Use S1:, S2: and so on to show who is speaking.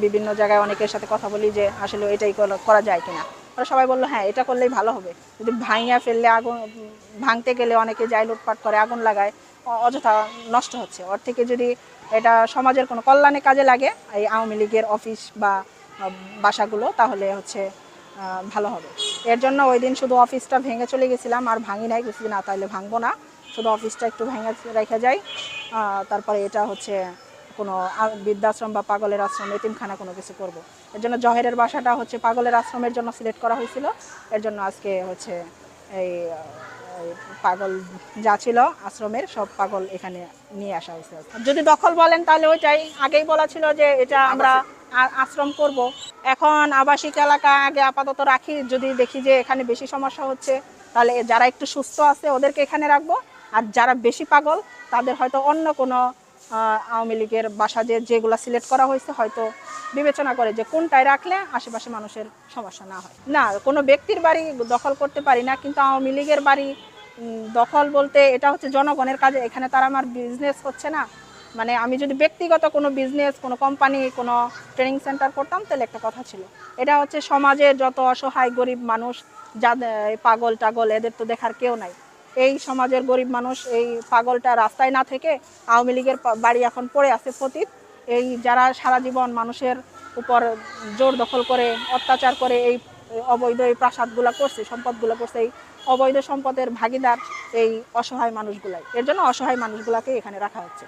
S1: বিভিন্ন জায়গায় অনেকের সাথে কথা বলি যে আসলে এটাই করা যায় কিনা। ওরা সবাই বললো হ্যাঁ এটা করলেই ভালো হবে। যদি ভাঙিয়া ফেললে আগুন ভাঙতে গেলে অনেকে যায় লুটপাট করে আগুন লাগায়, অযথা নষ্ট হচ্ছে। ওর থেকে যদি এটা সমাজের কোনো কল্যাণে কাজে লাগে এই আওয়ামী লীগের অফিস বা বাসাগুলো, তাহলে হচ্ছে ভালো হবে। এর জন্য ওই দিন শুধু অফিসটা ভেঙে চলে গেছিলাম, আর ভাঙি নাই, গেছি না তাহলে ভাঙবো না, শুধু অফিসটা একটু ভেঙে রেখে যাই। তারপরে এটা হচ্ছে কোনো বৃদ্ধাশ্রম বা পাগলের আশ্রম, এতিমখানা কোনো কিছু করব। এর জন্য জহেরের বাসাটা হচ্ছে পাগলের আশ্রমের জন্য সিলেক্ট করা হয়েছিল। এর জন্য আজকে হচ্ছে এই পাগল যা ছিল আশ্রমের সব পাগল এখানে নিয়ে আসা হয়েছে। যদি দখল বলেন তাহলে ওইটাই আগেই বলা ছিল যে এটা আমরা আশ্রম করব। এখন আবাসিক এলাকা আগে আপাতত রাখি, যদি দেখি যে এখানে বেশি সমস্যা হচ্ছে তাহলে যারা একটু সুস্থ আছে ওদেরকে এখানে রাখবো, আর যারা বেশি পাগল তাদের হয়তো অন্য কোনো আওয়ামী লীগের বাসা যেগুলো সিলেক্ট করা হয়েছে হয়তো বিবেচনা করে যে কোনটায় রাখলে আশেপাশে মানুষের সমস্যা না হয়। না, কোনো ব্যক্তির বাড়ি দখল করতে পারি না, কিন্তু আওয়ামী লীগের বাড়ি দখল বলতে এটা হচ্ছে জনগণের কাজে, এখানে তার আমার বিজনেস হচ্ছে না। মানে আমি যদি ব্যক্তিগত কোনো বিজনেস, কোনো কোম্পানি, কোনো ট্রেনিং সেন্টার করতাম তাহলে একটা কথা ছিল। এটা হচ্ছে সমাজের যত অসহায় গরিব মানুষ, যাদের পাগল টাগল এদের তো দেখার কেউ নাই। এই সমাজের গরিব মানুষ, এই পাগলটা রাস্তায় না থেকে আওয়ামী লীগের বাড়ি এখন পড়ে আছে পতিত। এই যারা সারা জীবন মানুষের উপর জোর দখল করে অত্যাচার করে এই অবৈধ এই প্রাসাদগুলো করছে, সম্পদগুলো করছে, এই অবৈধ সম্পদের ভাগিদার এই অসহায় মানুষগুলাই। এর জন্য অসহায় মানুষগুলাকে এখানে রাখা হচ্ছে।